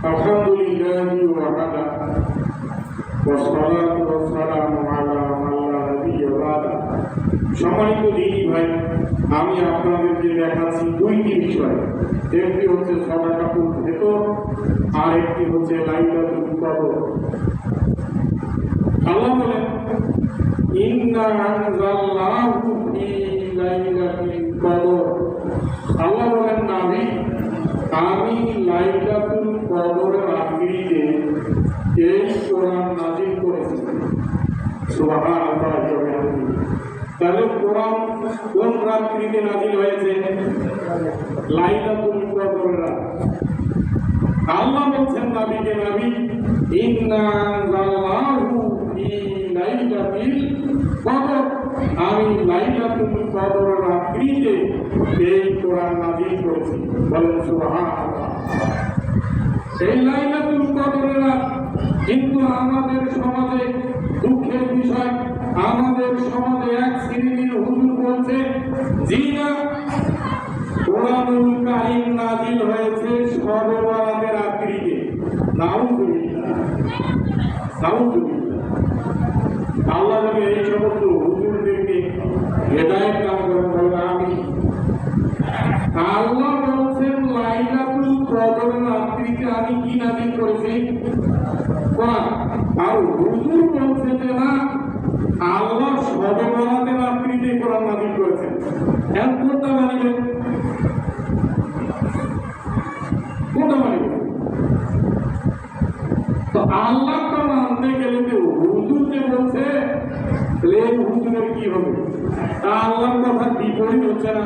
আলহামদুলিল্লাহি ওয়াহদা ওয়াসসালাতু ওয়াসসালামু আলা মান লা নাবিয়্যা বা'দা। সম্মানিত দিনী ভাই, আমি আপনাদেরকে দেখাচ্ছি দুইটি বিষয়। একটি হচ্ছে সাদাকাতুল ফিতর আর একটি হচ্ছে লাইলাতুল কদর। আল্লাহ বলেন, ইন্না আনজালনাহু ফি লাইলাতিল কদর। আল্লাহ বলেন, নবী, আমি লাইলাতুল কদরের রাত্রিতে এই কোরআন নাযিল করেছি। সুবহানাল্লাহ। তাহলে কোরআন কোন রাত্রিতে নাযিল হয়েছে? লাইলাতুল কদরের রাত। আল্লাহ বলছেন নবীকে, নবী, ইন্না আনজালনাহু ফি লাইলাতিল কদর, আমি লাইলাতুল কদরের রাত্রিতে এই কোরআন নাযিল করেছি। বলেন সুবহানাল্লাহ। এই লাইলাতুল কদরের রাত কিন্তু আমাদের সমাজে দুঃখের বিষয়, আমাদের সমাজে এক শ্রেণীর হুজুর বলছে, জি না, কোরআনুল কারীম নাযিল হয়েছে শবে বরাতের রাত্রিতে। নাউযুবিল্লাহ, নাউযুবিল্লাহ। আল্লাহ যেন এই সমস্ত হুজুরদেরকে হেদায়েত দান করেন, বলেন আমিন। আল্লাহ বলছেন লাইলাতুল কদরের রাত্রিতে আমি কি নাযিল করেছি? কোরআন। আর হুজুর বলছে যে না, আল্লাহ শবে বরাতের রাত্রিতে কোরআন নাযিল করেছেন। এখন কোনটা মানিবেন? কোনটা মানিবেন? তো আল্লাহটা মানতে গেলে যে হুজুর যে বলছে, এই হুজুরের কি হবে? তা আল্লাহর কথার বিপরীত হচ্ছে না?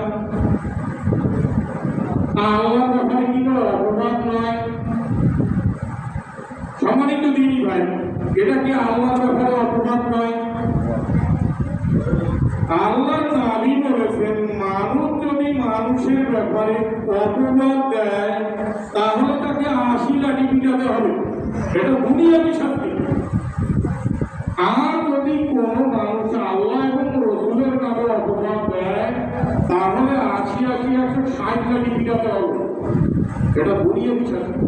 আল্লাহর কথার কি অপবাদ নয়? সম্মানিত দিনী ভাই, এটা কি আল্লাহর ব্যাপারে অপবাদ নয়? আল্লাহ নবী বলেছেন, মানুষ যদি মানুষের ব্যাপারে অপবাদ দেয় তাহলে তাকে ৮০ লাঠি পিটাতে হবে। এটা দুনিয়াবী শাস্তি। আর যদি কোনো মানুষ আল্লাহ এবং রাসূলের নামে অপবাদ দেয় তাহলে ৮০-৮০-১৬০ লাঠি পিটাতে হবে। এটা দুনিয়াবী শাস্তি।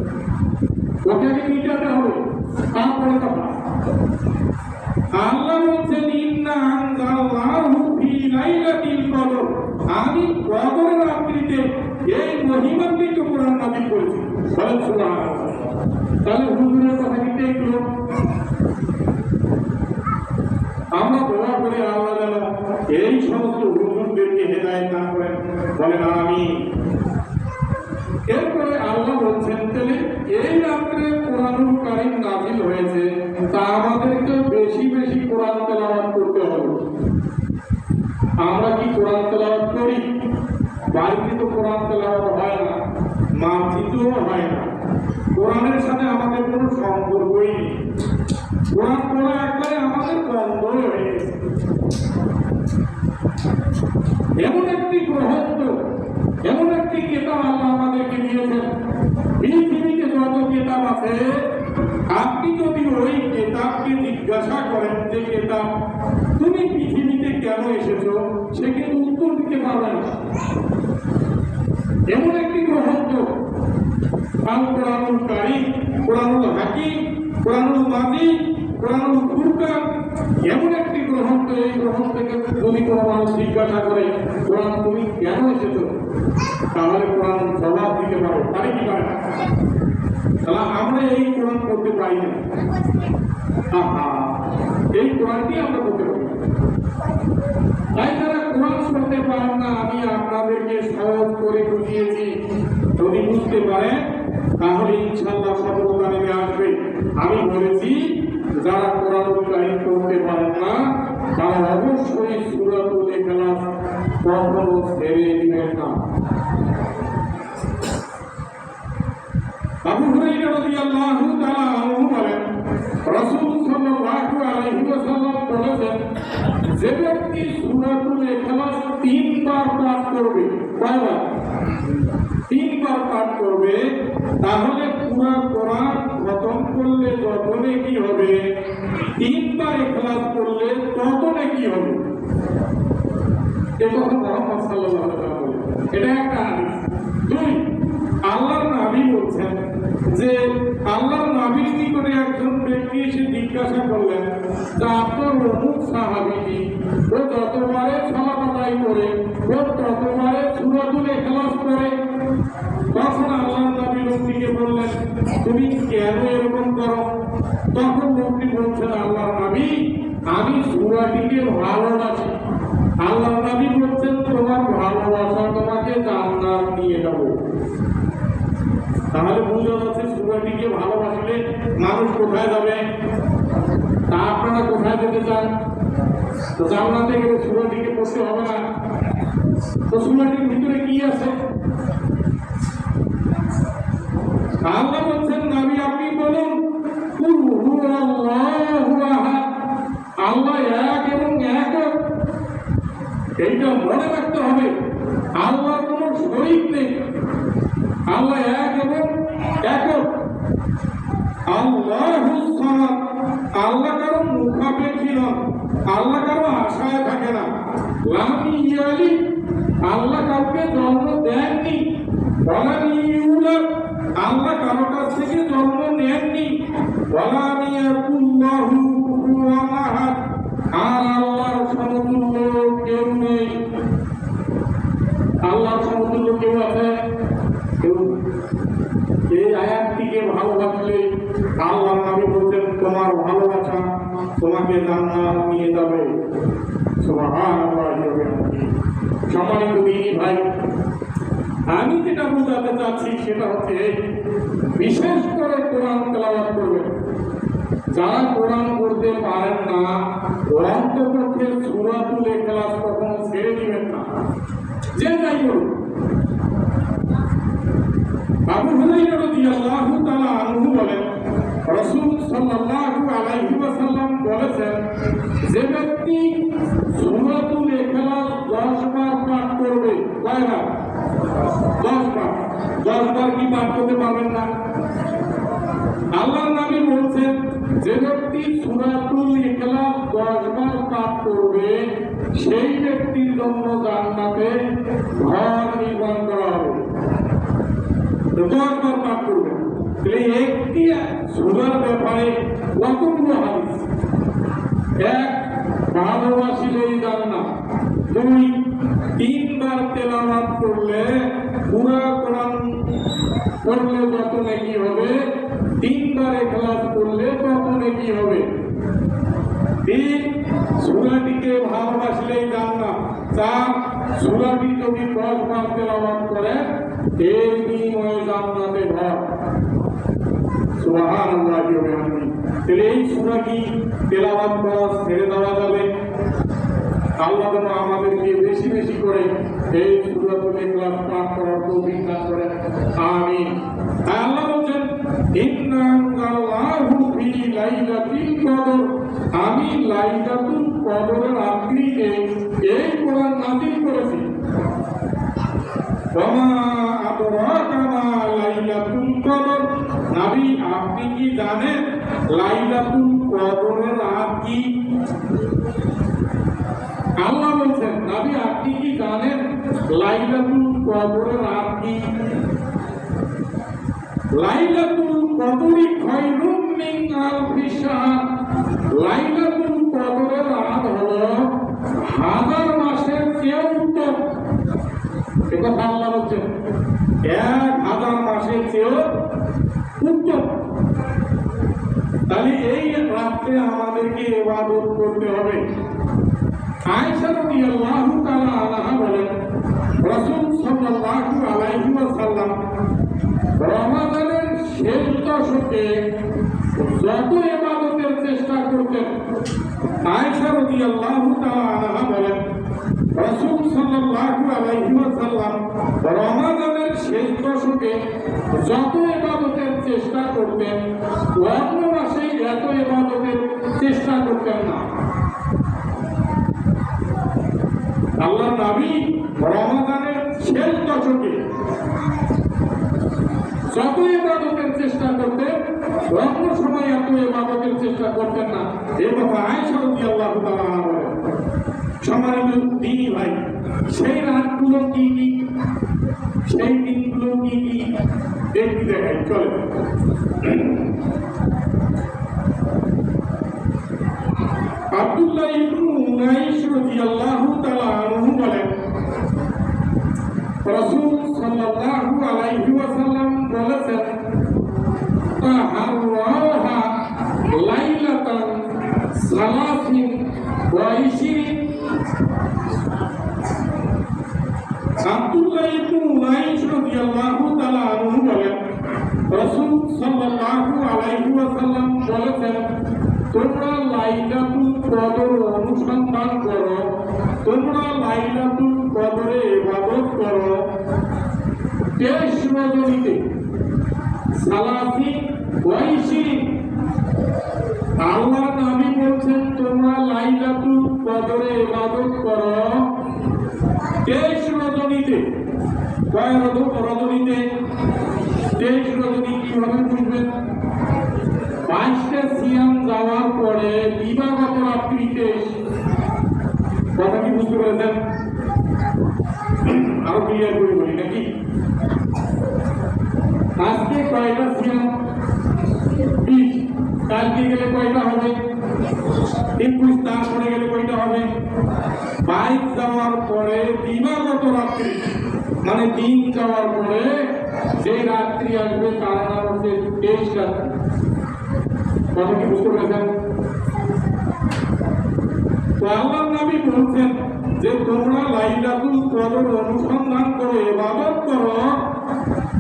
ওটাকে পিটাতে হবে। তারপরে কথা আল্লাহ বলছেন, ইন্না আনজালনাহু ফি লাইলাতিল কদর, আমি কদরের রাত্রিতে এই মহিমান্বিত কোরআন নাযিল করেছি। বলেন সুবহানাল্লাহ। তাহলে হুজুরের কথা কি দেখলো? আমরা দোয়া করি আল্লাহ যেন এই সমস্ত হুজুরদেরকে হেদায়েত দান করেন। বলেন আমিন। এরপরে আল্লাহ বলছেন, তাহলে এই রাত্রে কোরআনুল কারীম নাযিল হয়েছে, তা আমাদেরকে বেশি বেশি কোরআন তেলাওয়াত করতে হবে। আমরা কি কোরআন তেলাওয়াত করি? বাড়িতে তো কোরআন তেলাওয়াত হয় না, মসজিদেও হয় না। কোরআনের সাথে আমাদের কোনো সম্পর্কই নেই। কোরআন পড়া একবারে আমাদের বন্ধ হয়ে গেছে। এমন একটি গ্রন্থ, এমন একটি কিতাব আল্লাহ আমাদেরকে দিয়েছেন, পৃথিবীতে যত কিতাব আছে, আপনি যদি ওই কিতাবকে জিজ্ঞাসা করেন যে কিতাব তুমি পৃথিবীতে কেন এসেছো, সে কিন্তু উত্তর দিতে পারবে না। এমন একটি গ্রন্থ আল কোরআনুল কারীম, কোরআনুল হাকিম, কোরআনুল মাজিদ, কোরআনুল ফুরকান, এমন একটি গ্রন্থ। এই গ্রন্থ থেকে যদি কোনো মানুষ জিজ্ঞাসা করে কোরআন তুমি কেন এসেছো, তাহলে কোরআন জবাব দিতে পারে। পারে কি পারে না? তাহলে আমরা এই কোরআন পড়তে পারি না। এই কোরআনটি আমরা পড়তে পারি। তাই যারা কোরআন পড়তে পারেন না, আমি আপনাদেরকে সহজ করে বুঝিয়েছি। যদি বুঝতে পারেন তাহলে ইনশাআল্লাহ সফলতা নেমে আসবে। আমি বলেছি, যারা কোরআনুল কারীম পড়তে পারেন না তারা অবশ্যই সূরাতুল ইখলাস কখনো ছেড়ে দিবেন না। আবু হুরায়রা রাদিয়াল্লাহু তাআলা আনহু বলেন, রাসূল সাল্লাল্লাহু আলাইহি ওয়াসাল্লাম বলেছেন, যে ব্যক্তি সূরাতুল ইখলাস ৩ বার পাঠ করবে, কয়বার? ৩ বার পাঠ করবে, তাহলে পুরো কোরআন খতম করলে যত নেকি হবে, ৩ বার ইখলাস করলে তত নেকি হবে। এই কথা মুহাম্মদ সাল্লাল্লাহু আলাইহি ওয়াসাল্লাম বলেন। এটা একটা হাদিস। ২, আল্লাহর নবী বলছেন যে ব্যক্তি এসে জিজ্ঞাসা করলেন যে আপনার অমুক সাহাবীজি ও যতবারে সালাত আদায় করে ও ততবারে সূরাতুল ইখলাস পড়ে। তখন আল্লাহর নবী লোকটিকে বললেন, তুমি কেন এরকম করো? তখন লোকটি বলছেন, আল্লাহর নবী, আমি সূরাটিকে ভালোবাসি। আল্লাহর নবী বলছেন, তোমার ভালোবাসা তোমাকে জান্নাত নিয়ে যাবো। তাহলে বোঝা যাচ্ছে সূরাটিকে ভালোবাসলে মানুষ কোথায় যাবে? তা আপনারা কোথায় যেতে চান? তো জান্নাতে গেলে সূরাটিকে পড়তে হবে না। তো সূরাটির ভিতরে কি আছে? আল্লাহ বলছেন, নবী আপনি বলুন, কুল হুয়াল্লাহু আহাদ, আল্লাহ এক এবং একক। এইটা মনে রাখতে হবে, আল্লাহর কোনো শরীক নেই, আল্লাহ এক এবং একক। আল্লাহুস সামাদ, আল্লাহ কারো মুখাপেক্ষী নন, আল্লাহ কারো আশায় থাকে না। লাম ইয়ালিদ, আল্লাহ কাউকে জন্ম দেননি। ওয়ালাম ইউলাদ, আল্লাহ কারো কাছ থেকে জন্ম নেননি। ওয়ালাম ইয়াকুল লাহু কুফুওয়ান আহাদ, আর আল্লাহর সমতুল্য কেউ নেই। আল্লাহর সমতুল্য কেউ আছে? কেউ। এই আয়াতটিকে ভালোবাসলে আল্লাহর নবী বলতেন, তোমার ভালোবাসা তোমাকে জান্নাত নিয়ে যাবে। সুবহানাল্লাহ। সম্মানিত দিনী ভাই, আমি যেটা বোঝাতে চাচ্ছি সেটা হচ্ছে, বিশেষ করে কোরআন তেলাওয়াত করবেন। যারা কোরআন পড়তে পারেন না, অন্ততপক্ষে সূরাতুল ইখলাস কখনো ছেড়ে দিবেন না, যে যাই করুন। আবু হুরায়রা রাদিয়াল্লাহু তাআলা আনহু বলেন, রাসূল সাল্লাল্লাহু আলাইহি ওয়াসাল্লাম বলেছেন, যে ব্যক্তি সূরাতুল ইখলাস 10 বার পাঠ করবে, কয়বার? 10 বার। 10 বার কি পাঠ করতে পারবেন না? আল্লাহর নবী বলছেন, যে ব্যক্তি সূরাতুল ইখলাস 10 বার পাঠ করবে, সেই ব্যক্তির জন্য জান্নাতে ঘর নির্মাণ করা হবে। 10 বার পাঠ করবে। একটি সূরার ব্যাপারে কতগুলো হাদিস? এক, ভালোবাসিলেই জান্নাত। 2, 3 বার তেলাওয়াত করলে, পুরা কোরআন পড়লে যত নেকি হবে, 3 বার ইখলাস করলে তত নেকি হবে। 3, সূরাটিকে ভালোবাসলেই জান্নাত। 4, সূরাটি যদি 10 বার তেলাওয়াত করে, এর বিনিময়ে জান্নাতে ঘর। সুবহানাল্লাহ। তাহলে এই সূরাটি তেলাওয়াত করা ছেড়ে দেওয়া যাবে? আল্লাহ যেন আমাদেরকে বেশি বেশি করে এই সূরাতুল ইখলাস পাঠ করার তৌফিক দান করেন। আমিন। আল্লাহ বলেন, ইন্না আনজালনাহু ফি লাইলাতিল কদর, আমি লাইলাতুল কদরের রাত্রিতে এই কোরআন নাযিল করেছি। ওয়া মা আদরাকা মা লাইলাতুল কদর, নবী আপনি কি জানেন লাইলাতুল কদরের রাত কি? আল্লাহ বলছেন, নবী আপনি কি জানেন লাইলাতুল কদরের রাত কি? লাইলাতুল কদরি খায়রুম মিন আলফি শাহর, লাইলাতুল কদরের রাত হলো 1000 মাসের চেয়ে উত্তম। একথা আল্লাহ বলছেন, 1000 মাসের চেয়ে উত্তম। তাহলে এই রাত্রে আমাদেরকে ইবাদত করতে হবে। আয়েশা রাদিয়াল্লাহু তাআলা আনহা বলেন, রাসূল সাল্লাল্লাহু আলাইহি ওয়াসাল্লাম রমাদানের শেষ দশকে যত ইবাদতের চেষ্টা করতেন। আয়েশা রাদিয়াল্লাহু তাআলা আনহা বলেন, রাসূল সাল্লাল্লাহু আলাইহি ওয়াসাল্লাম রমাদানের শেষ দশকে যত ইবাদতের চেষ্টা করতেন, অন্য মাসে এত ইবাদতের চেষ্টা করতেন না। আল্লাহর নবী রমাদানের শেষ দশকে যত ইবাদতের চেষ্টা করতেন, অন্য সময় এত ইবাদতের চেষ্টা করতেন না। এই কথা আয়েশা রাদিয়াল্লাহু তাআলা আনহা বলেন। সম্মানিত দিনী ভাই, সেই রাতগুলো কি কি, সেই দিনগুলো কি কি দেখি দেখাই, চলে। আব্দুল্লাহ ইবনে উনাইস রাদিয়াল্লাহু তাআলা আনহু বলেন রাসূল সাল্লাল্লাহু আলাইহি ওয়াসাল্লাম বলেছেন তাহারওয়াহা লাইলাতান সালাসিন ওয়া ইশরিন। আব্দুল্লাহ ইবনে উনাইস রাদিয়াল্লাহু তাআলা আনহু বলেন রাসূল সাল্লাল্লাহু আলাইহি ওয়াসাল্লাম বলেছেন তোমরা লাইলাতুল কদর অনুসন্ধান করো, তোমরা লাইলাতুল কদরে ইবাদত করো 23 রজনীতে সালাসিন ওয়া ইশরিন। আল্লাহ নবী বলছেন তোমরা লাইলাতুল কদরে ইবাদত করো 23 রজনীতে। কয় রজনীতে? 23 রজনী কিভাবে বুঝবেন? 22টা সিয়াম যাওয়ার পরে দিবাগত রাত্রিতে। কথা কি বুঝতে পেরেছেন? আরো ক্লিয়ার করে বলি নাকি? আজকে কয়টা সিয়াম? 20। কালকে গেলে কয়টা হবে? 21। তারপরে গেলে কয়টা হবে? 22 যাওয়ার পরে দিবাগত রাত্রি, মানে দিন যাওয়ার পরে যে রাত্রি আসবে তার নাম হচ্ছে 23 রাত্রি। কথা কি বুঝতে পেরেছেন? তো আল্লাহ নবী বলছেন যে তোমরা লাইলাতুল কদর অনুসন্ধান করো, ইবাদত করো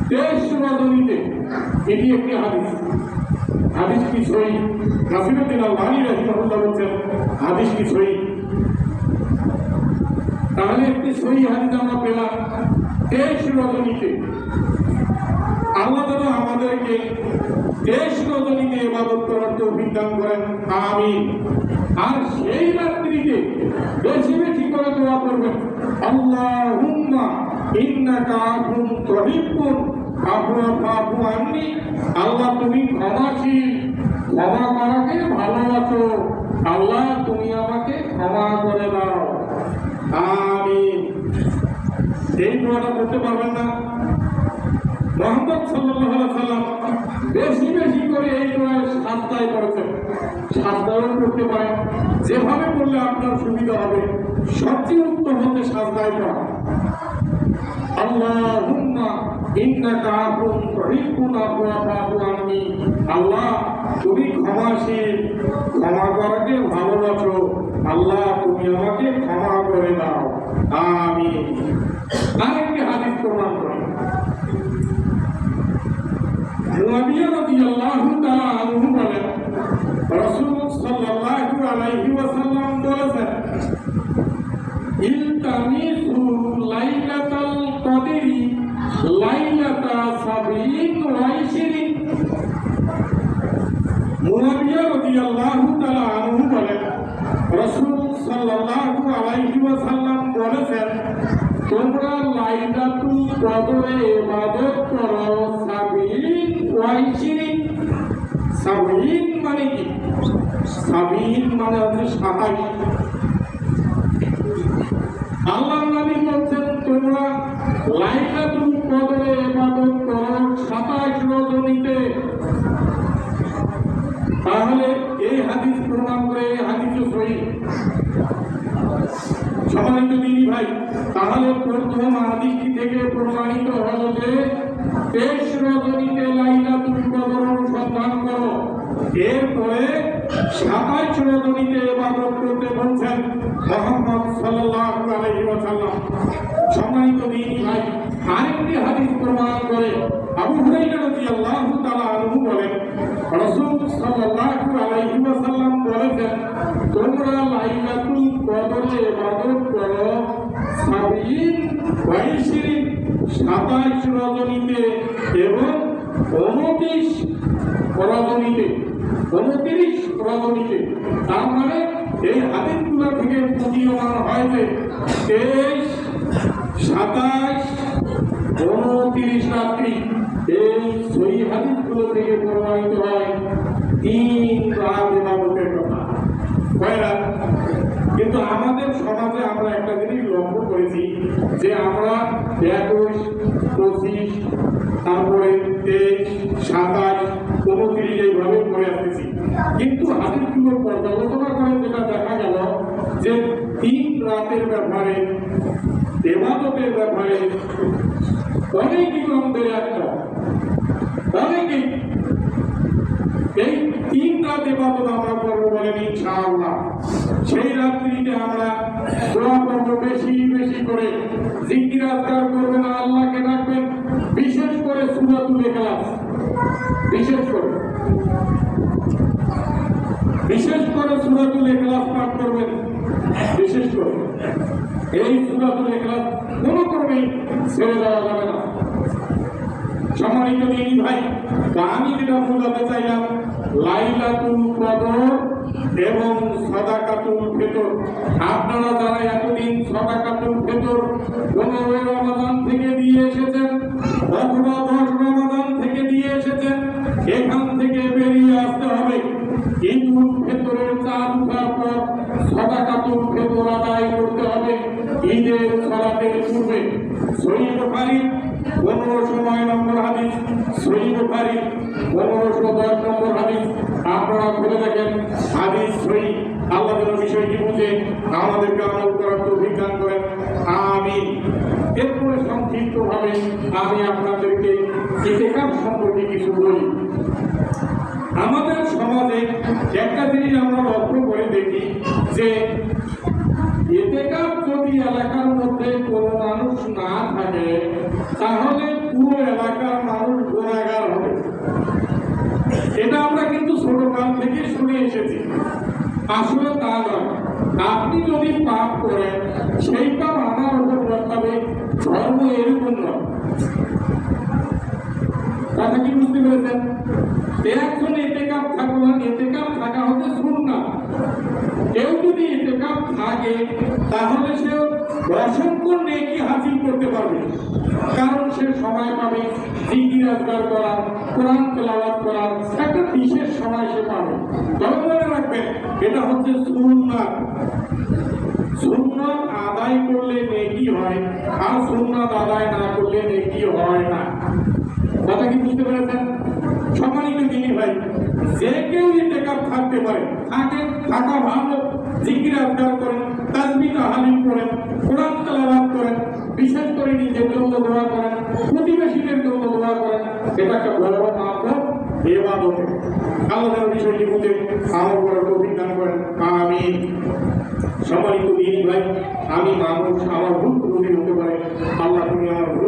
23 রজনীতে। এটি একটি হাদিস। হাদিস কি সহিহ? নাসিরউদ্দিন আল-আলবানী রাহিমাহুল্লাহ বলেন হাদিস কি সহিহ। তাহলে একটি সহিহ হাদিস আমরা পেলাম 23 রজনীতে। আল্লাহ যেন আমাদেরকে 23 রজনীতে ইবাদত করার তৌফিক দান করেন, আমিন। আর সেই রাত্রিতে বেশি বেশি করে দোয়া করবেন, আল্লাহুম্মা ইন্নাকা আফুন তুহিব্বুল আফওয়া ফা'ফু আন্নি। আল্লাহ তুমি ক্ষমাশীল, ক্ষমা করাকে ভালোবাসো, আল্লাহ তুমি আমাকে ক্ষমা করে দাও, আমিন। এই দোয়াটা করতে পারবেন না? মুহাম্মদ সাল্লাল্লাহু আলাইহি ওয়াসাল্লাম বেশি বেশি করে এই দোয়ার সাজদায় করেছেন। সাজদাও করতে পারেন, যেভাবে করলে আপনার সুবিধা হবে। সবচেয়ে উত্তম হচ্ছে সাজদায় করা। আল্লাহুম্মা ইন্নাকা আফুন তুহিব্বুল আফওয়া ফা'ফু আন্নি। আল্লাহ তুমি ক্ষমাশীল, ক্ষমা করাকে ভালোবাসো, আল্লাহ তুমি আমাকে ক্ষমা করে দাও, আমিন। আরেকটি হাদিস প্রমাণ করে মুআবিয়া রাদিয়াল্লাহু তাআলা আনহু বলেন রাসূল সাল্লাল্লাহু আলাইহি ওয়াসাল্লাম বলেছেন ইলতামিসু লাইলাতাল কদরি লাইলাতা সাবিন ওয়া ইশরিন। মুআবিয়া রাদিয়াল্লাহু তাআলা আনহু বলেন রাসূল সাল্লাল্লাহু আলাইহি ওয়াসাল্লাম বলেছেন তোমরা লাইলাতুল কদরে ইবাদত করো সাবিন ওয়া ইশরিন। সাবিন মানে কি? সাবিন মানে হচ্ছে 27। আল্লাহ নবী বলছেন তোমরা লাইলাতুল কদরে ইবাদত করো 27 রজনীতে। তাহলে এই হাদিস প্রমাণ করে হাদিস সহিহ। সম্মানিত দিনী ভাই, তাহলে প্রথম হাদিসটি থেকে প্রমাণিত হলো যে 23 রজনীতে লাইলাতুল কদর অনুসন্ধান করো, এরপরে 27 রজনীতে ইবাদত করতে বলছেন মুহাম্মদ সাল্লাল্লাহু আলাইহি ওয়াসাল্লাম। সম্মানিত দিনী ভাই, আরেকটি হাদিস প্রমাণ করে আবু হুরায়রা রাদিয়াল্লাহু তাআলা আনহু বলেন রাসূল সাল্লাল্লাহু আলাইহি ওয়াসাল্লাম বলেছেন তোমরা লাইলাতুল কদরে ইবাদত করো সাবিন ওয়া ইশরিন 27 রজনীতে এবং 29 রজনীতে। তার মানে এই হাদিসগুলো থেকে প্রতীয়মান হয় যে 23, 27, 29 রাত্রি এই সহিহ হাদিসগুলো থেকে প্রমাণিত হয় 3 রাত ইবাদতের কথা। কয় রাত? কিন্তু আমাদের সমাজে আমরা একটা জিনিস লক্ষ্য করেছি যে আমরা 21, 25, তারপরে 23, 27 29 এইভাবে করে আসতেছি। কিন্তু হাদিসগুলো পর্যালোচনা করে যেটা দেখা গেল যে 3 রাতের ব্যাপারে, ইবাদতের ব্যাপারে অনেক নিয়মদের একটা অনেকেই এই 3 রাত ইবাদত আমরা করবো বলেন ইনশাআল্লাহ। সেই রাত্রিতে আমরা দোয়া করবো বেশি বেশি করে, জিকির আজকার করবেন, আল্লাহকে ডাকবেন, বিশেষ করে সূরাতুল ইখলাস, বিশেষ করে সূরাতুল ইখলাস পাঠ করবেন। বিশেষ করে এই সূরাতুল ইখলাস কোনো ক্রমেই ছেড়ে দেওয়া যাবে না। সম্মানিত দিনী ভাই, আমি যেটা বোঝাতে চাইলাম, লাইলাতুল কদর এবং সাদাকাতুল ফিতর, আপনারা যারা এতদিন সাদাকাতুল ফিতর 15 রমাদান থেকে দিয়ে এসেছেন অথবা 10 রমাদান থেকে দিয়ে এসেছেন, এখান থেকে বেরিয়ে আসতে হবে। ঈদুল ফিতরের চাঁদ ওঠার পর সাদাকাতুল ফিতর আদায় করতে হবে ঈদের সালাতের পূর্বে। সহিহ বুখারী 1509 নম্বর হাদিস, সহিহ বুখারী 1510 নম্বর হাদিস, আপনারা খুলে দেখেন, হাদিস সহিহ। আল্লাহ যেন বিষয়টি বুঝে আমাদেরকে আমল করার তৌফিক দান করেন, আমিন। এরপরে সংক্ষিপ্তভাবে আমি আপনাদেরকে ইতিকাফ সম্পর্কে কিছু বলি। আমাদের সমাজে একটা জিনিস আমরা লক্ষ্য করে দেখি যে ইতিকাফ যদি এলাকার মধ্যে কোনো মানুষ না থাকে তাহলে পুরো এলাকার মানুষ গুনাহগার হবে। এটা আমরা কিন্তু ছোটকাল থেকে শুনে এসেছি, আসলে তা নয়। আপনি যদি পাপ করেন সেই পাপ আমার উপর বর্তাবে, ধর্ম এরকম নয়। কথা কি বুঝতে পেরেছেন? একজন ইতিকাফ থাকলো, ইতিকাফ থাকা হচ্ছে সুন্নাত। কেউ যদি ইতিকাফ থাকে তাহলে সে অসংখ্য নেকি হাসিল করতে পারবে, কারণ সে সময় পাবে জিকির আজকার করার, কোরআন তেলাওয়াত করার একটা বিশেষ সময় সে পাবে। তবে মনে রাখবেন, এটা হচ্ছে সুন্নাত। সুন্নাত আদায় করলে নেকি হয়, আর সুন্নাত আদায় না করলে নেকি হয় না। কথা কি বুঝতে পেরেছেন? সম্মানিত দিনী ভাই, যে কেউ ইতিকাফ থাকতে পারে, থাকা ভালো, জিকির আজকার করেন, তাসবিহ তাহলিল করেন, কোরআন তেলাওয়াত করেন, বিশেষ করে নিজের জন্য দোয়া করেন, প্রতিবেশীদের জন্য দোয়া করেন, এটা একটা বড় মাধ্যম ইবাদত। আল্লাহ যেন বিষয়টি বুঝে আমল করার তৌফিক দান করেন, আমিন। সম্মানিত দিনী ভাই, আমি মানুষ, আমার ভুল ত্রুটি হতে পারে, আল্লাহ তুমি আমার ভুল